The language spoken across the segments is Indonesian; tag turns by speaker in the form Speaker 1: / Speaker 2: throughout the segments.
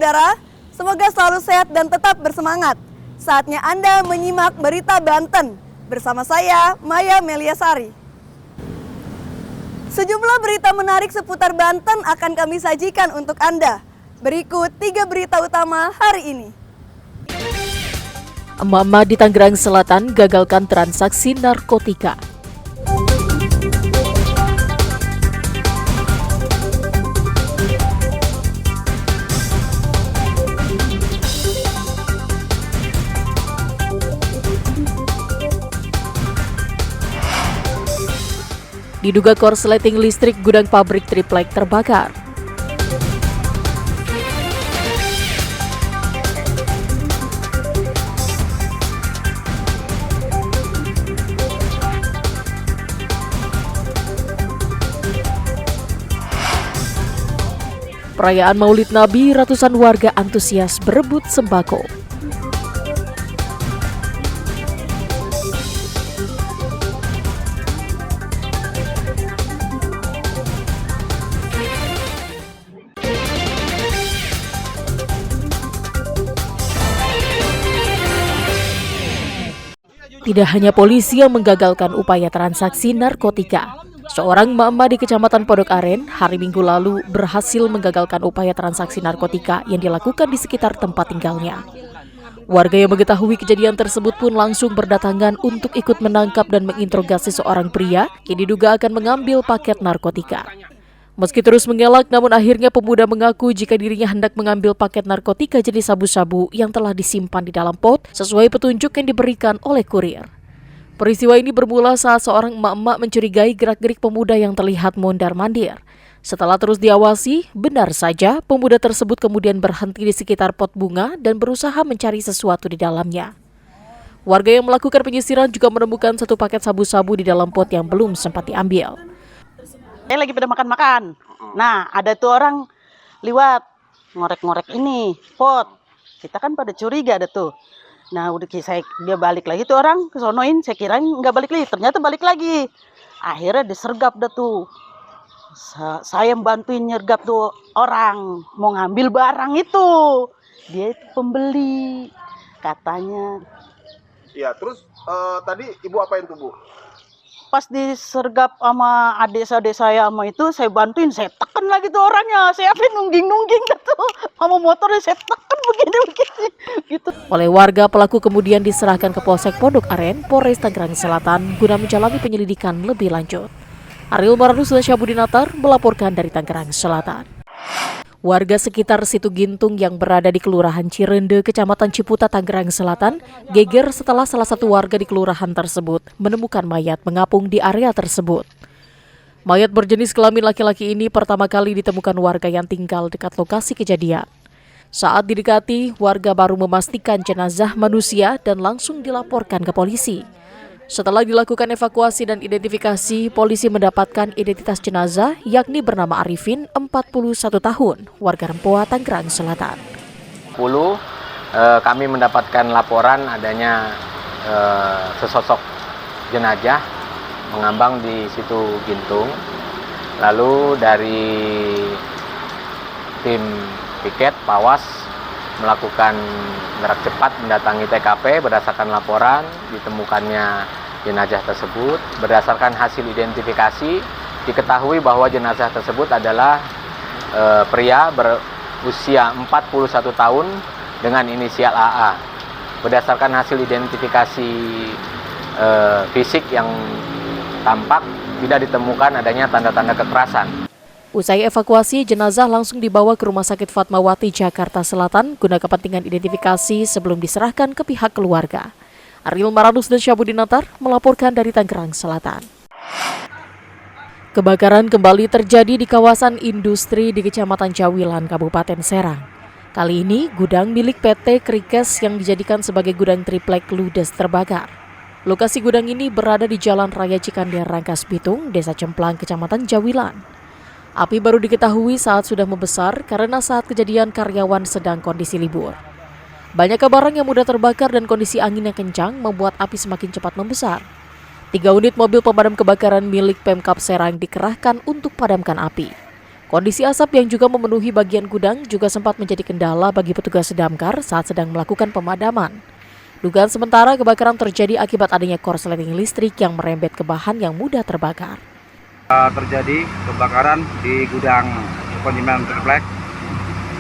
Speaker 1: saudara, semoga selalu sehat dan tetap bersemangat. Saatnya Anda menyimak Berita Banten bersama saya, Maya Meliasari. Sejumlah berita menarik seputar Banten akan kami sajikan untuk Anda. Berikut 3 berita utama hari ini.
Speaker 2: Emak-emak di Tangerang Selatan gagalkan transaksi narkotika. Diduga korsleting listrik gudang pabrik triplek terbakar. Perayaan Maulid Nabi, ratusan warga antusias berebut sembako. Tidak hanya polisi yang menggagalkan upaya transaksi narkotika. Seorang emak-emak di Kecamatan Pondok Aren hari Minggu lalu berhasil menggagalkan upaya transaksi narkotika yang dilakukan di sekitar tempat tinggalnya. Warga yang mengetahui kejadian tersebut pun langsung berdatangan untuk ikut menangkap dan menginterogasi seorang pria yang diduga akan mengambil paket narkotika. Meski terus mengelak, namun akhirnya pemuda mengaku jika dirinya hendak mengambil paket narkotika jenis sabu-sabu yang telah disimpan di dalam pot sesuai petunjuk yang diberikan oleh kurir. Peristiwa ini bermula saat seorang emak-emak mencurigai gerak-gerik pemuda yang terlihat mondar-mandir. Setelah terus diawasi, benar saja pemuda tersebut kemudian berhenti di sekitar pot bunga dan berusaha mencari sesuatu di dalamnya. Warga yang melakukan penyisiran juga menemukan satu paket sabu-sabu di dalam pot yang belum sempat diambil.
Speaker 3: Saya lagi pada makan-makan. Nah, ada tuh orang liwat ngorek-ngorek ini pot. Kita kan pada curiga ada tuh. Nah, udah dia balik lagi tuh orang kesonoin, saya kirain nggak balik lagi, ternyata balik lagi. Akhirnya disergap dah tuh. Saya bantuin nyergap tuh orang mau ngambil barang itu. Dia itu pembeli katanya.
Speaker 4: Iya, terus tadi ibu apain tuh, Bu?
Speaker 3: Pas disergap sama adik-adik saya sama itu, saya bantuin, saya tekan lagi tuh orangnya. Saya nungging-nungging gitu. Sama motornya saya tekan begini-begini gitu.
Speaker 2: Oleh warga, pelaku kemudian diserahkan ke Polsek Pondok Aren, Polres Tangerang Selatan guna menjalani penyelidikan lebih lanjut. Ariel Maranus dan Syabudinatar melaporkan dari Tangerang Selatan. Warga sekitar Situ Gintung yang berada di Kelurahan Cirende, Kecamatan Ciputa, Tangerang Selatan, geger setelah salah satu warga di kelurahan tersebut menemukan mayat mengapung di area tersebut. Mayat berjenis kelamin laki-laki ini pertama kali ditemukan warga yang tinggal dekat lokasi kejadian. Saat didekati, warga baru memastikan jenazah manusia dan langsung dilaporkan ke polisi. Setelah dilakukan evakuasi dan identifikasi, polisi mendapatkan identitas jenazah yakni bernama Arifin, 41 tahun, warga Rempoa, Tangerang Selatan.
Speaker 5: Kami mendapatkan laporan adanya sesosok jenazah mengambang di Situ Gintung. Lalu dari tim piket Pawas melakukan gerak cepat mendatangi TKP. Berdasarkan laporan ditemukannya jenazah tersebut. Berdasarkan hasil identifikasi diketahui bahwa jenazah tersebut adalah pria berusia 41 tahun dengan inisial AA. Berdasarkan hasil identifikasi fisik yang tampak tidak ditemukan adanya tanda-tanda kekerasan.
Speaker 2: Usai evakuasi, jenazah langsung dibawa ke Rumah Sakit Fatmawati, Jakarta Selatan guna kepentingan identifikasi sebelum diserahkan ke pihak keluarga. Ariel Maranus dan Syabudinatar melaporkan dari Tangerang Selatan. Kebakaran kembali terjadi di kawasan industri di Kecamatan Jawilan, Kabupaten Serang. Kali ini, gudang milik PT Krikes yang dijadikan sebagai gudang triplek ludes terbakar. Lokasi gudang ini berada di Jalan Raya Cikandir, Rangkas Bitung, Desa Cemplang, Kecamatan Jawilan. Api baru diketahui saat sudah membesar karena saat kejadian karyawan sedang kondisi libur. Banyaknya barang yang mudah terbakar dan kondisi angin yang kencang membuat api semakin cepat membesar. 3 unit mobil pemadam kebakaran milik Pemkab Serang dikerahkan untuk padamkan api. Kondisi asap yang juga memenuhi bagian gudang juga sempat menjadi kendala bagi petugas damkar saat sedang melakukan pemadaman. Dugaan sementara kebakaran terjadi akibat adanya korsleting listrik yang merembet ke bahan yang mudah terbakar.
Speaker 6: Terjadi kebakaran di gudang konsumen triplek.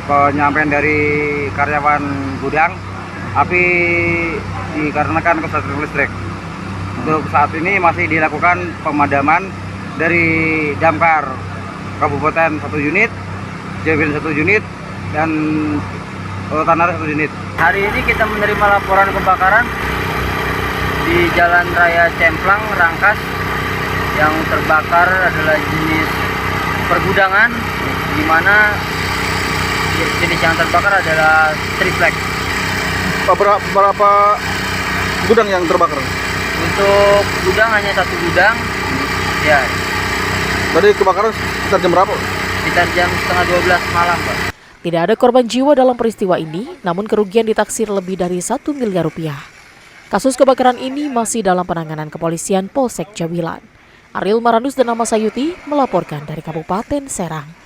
Speaker 6: Penyampaian dari karyawan gudang, api dikarenakan korsleting listrik. Untuk saat ini masih dilakukan pemadaman dari damkar Kabupaten 1 unit, Jawil 1 unit, dan Tanara 1 unit.
Speaker 7: Hari ini kita menerima laporan kebakaran di Jalan Raya Cemplang, Rangkas. Yang terbakar adalah jenis pergudangan, di mana jenis yang terbakar adalah triplek.
Speaker 4: Berapa gudang yang terbakar?
Speaker 7: Untuk gudang hanya 1 gudang. Ya,
Speaker 4: Tadi kebakaran sekitar jam berapa?
Speaker 7: sekitar jam setengah 12 malam, Pak.
Speaker 2: Tidak ada korban jiwa dalam peristiwa ini, namun kerugian ditaksir lebih dari 1 miliar rupiah. Kasus kebakaran ini masih dalam penanganan kepolisian Polsek Jawilan. Ariel Maranus dan Nama Sayuti melaporkan dari Kabupaten Serang.